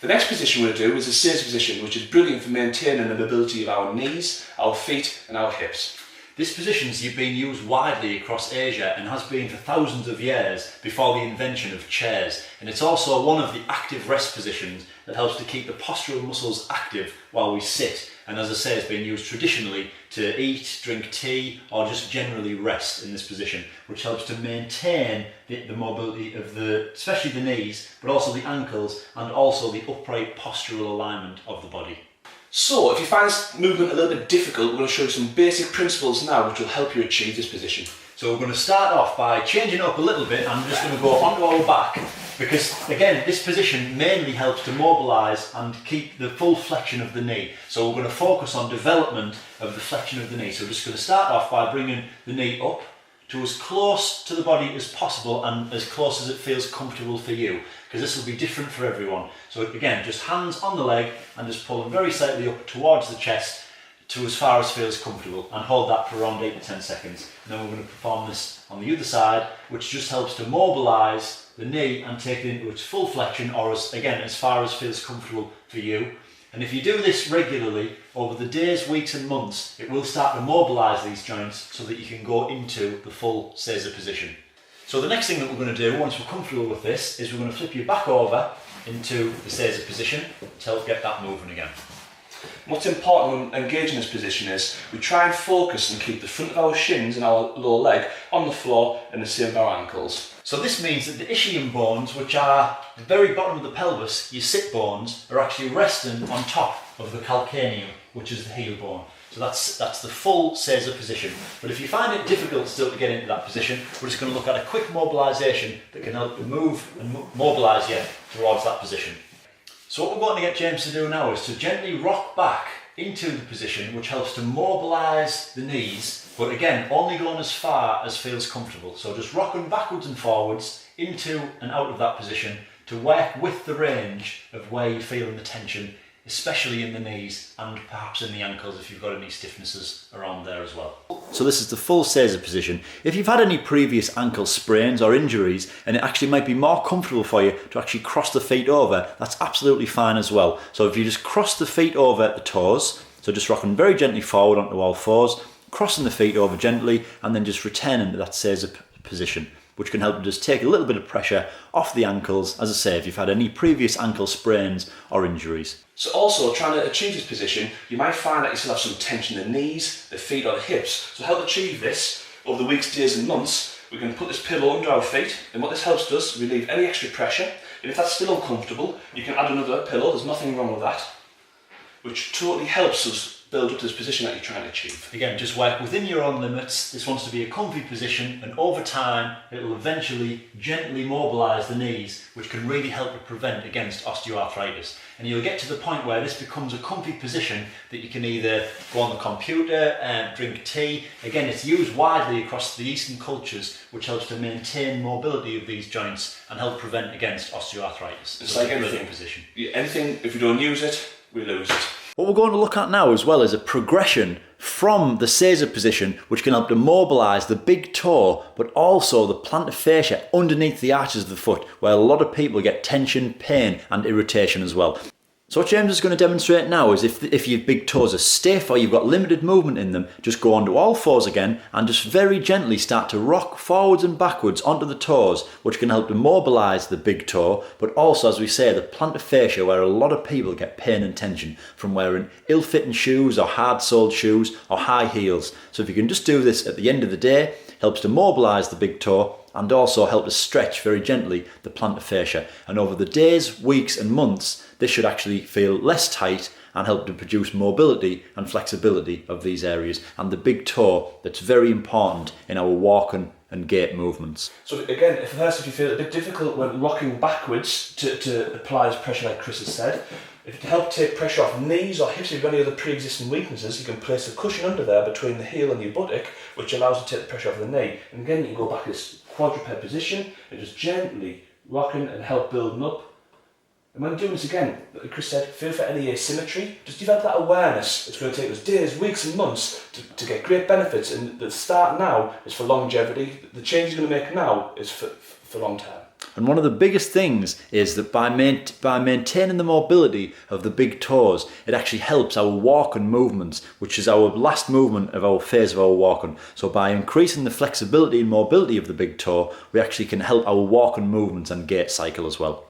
The next position we're going to do is the Seiza position, which is brilliant for maintaining the mobility of our knees, our feet and our hips. This position's been used widely across Asia and has been for thousands of years before the invention of chairs. And it's also one of the active rest positions that helps to keep the postural muscles active while we sit. And as I say, it's been used traditionally to eat, drink tea, or just generally rest in this position, which helps to maintain the mobility of especially the knees, but also the ankles, and also the upright postural alignment of the body. So, if you find this movement a little bit difficult, we're going to show you some basic principles now which will help you achieve this position. So we're going to start off by changing it up a little bit. I'm just going to go onto our back because, again, this position mainly helps to mobilise and keep the full flexion of the knee. So we're going to focus on development of the flexion of the knee. So we're just going to start off by bringing the knee up to as close to the body as possible and as close as it feels comfortable for you, because this will be different for everyone. So again, just hands on the leg and just pull them very slightly up towards the chest to as far as feels comfortable, and hold that for around 8 to 10 seconds. And then we're going to perform this on the other side, which just helps to mobilise the knee and take it into its full flexion, or as far as feels comfortable for you. And if you do this regularly over the days, weeks and months, it will start to mobilise these joints so that you can go into the full Seiza position. So the next thing that we're going to do once we're comfortable with this is we're going to flip you back over into the Seiza position to help get that moving again. What's important when engaging this position is we try and focus and keep the front of our shins and our lower leg on the floor and the same with our ankles. So this means that the ischium bones, which are the very bottom of the pelvis, your sit bones, are actually resting on top of the calcaneum, which is the heel bone. So that's the full Seiza position. But if you find it difficult still to get into that position, we're just going to look at a quick mobilisation that can help you move and mobilise you towards that position. So what we're going to get James to do now is to gently rock back into the position, which helps to mobilise the knees, but again, only going as far as feels comfortable. So just rocking backwards and forwards into and out of that position to work with the range of where you're feeling the tension, especially in the knees and perhaps in the ankles if you've got any stiffnesses around there as well. So this is the full Seiza position. If you've had any previous ankle sprains or injuries and it actually might be more comfortable for you to actually cross the feet over, that's absolutely fine as well. So if you just cross the feet over at the toes, so just rocking very gently forward onto all fours, crossing the feet over gently and then just returning to that Seiza position, which can help to just take a little bit of pressure off the ankles, as I say, if you've had any previous ankle sprains or injuries. So also, trying to achieve this position, you might find that you still have some tension in the knees, the feet or the hips. So to help achieve this, over the weeks, days and months, we're going to put this pillow under our feet, and what this helps us, relieve any extra pressure. And if that's still uncomfortable, you can add another pillow, there's nothing wrong with that, which totally helps us build up to this position that you're trying to achieve. Again, just work within your own limits. This wants to be a comfy position, and over time it will eventually gently mobilise the knees, which can really help to prevent against osteoarthritis. And you'll get to the point where this becomes a comfy position that you can either go on the computer and drink tea. Again, it's used widely across the Eastern cultures, which helps to maintain mobility of these joints and help prevent against osteoarthritis. It's like anything. Position. Anything, if you don't use it, we lose it. What we're going to look at now as well is a progression from the Seiza position, which can help to mobilise the big toe, but also the plantar fascia underneath the arches of the foot, where a lot of people get tension, pain and irritation as well. So what James is going to demonstrate now is if your big toes are stiff or you've got limited movement in them, just go onto all fours again and just very gently start to rock forwards and backwards onto the toes, which can help to mobilise the big toe, but also, as we say, the plantar fascia, where a lot of people get pain and tension from wearing ill-fitting shoes or hard-soled shoes or high heels. So if you can just do this at the end of the day, helps to mobilise the big toe and also help to stretch very gently the plantar fascia. And over the days, weeks and months, this should actually feel less tight and help to produce mobility and flexibility of these areas and the big toe that's very important in our walking and gait movements. So again, if you feel it a bit difficult when rocking backwards to apply this pressure like Chris has said, if to help take pressure off knees or hips, if you've got any other pre-existing weaknesses, you can place a cushion under there between the heel and your buttock, which allows you to take the pressure off the knee. And again, you can go back to this quadruped position and just gently rocking and help building up. And when doing this again, like Chris said, feel for any asymmetry, just develop that awareness. It's going to take us days, weeks and months to get great benefits, and the start now is for longevity. The change you're going to make now is for long term. And one of the biggest things is that by maintaining the mobility of the big toes, it actually helps our walking movements, which is our last movement of our phase of our walking. So by increasing the flexibility and mobility of the big toe, we actually can help our walking movements and gait cycle as well.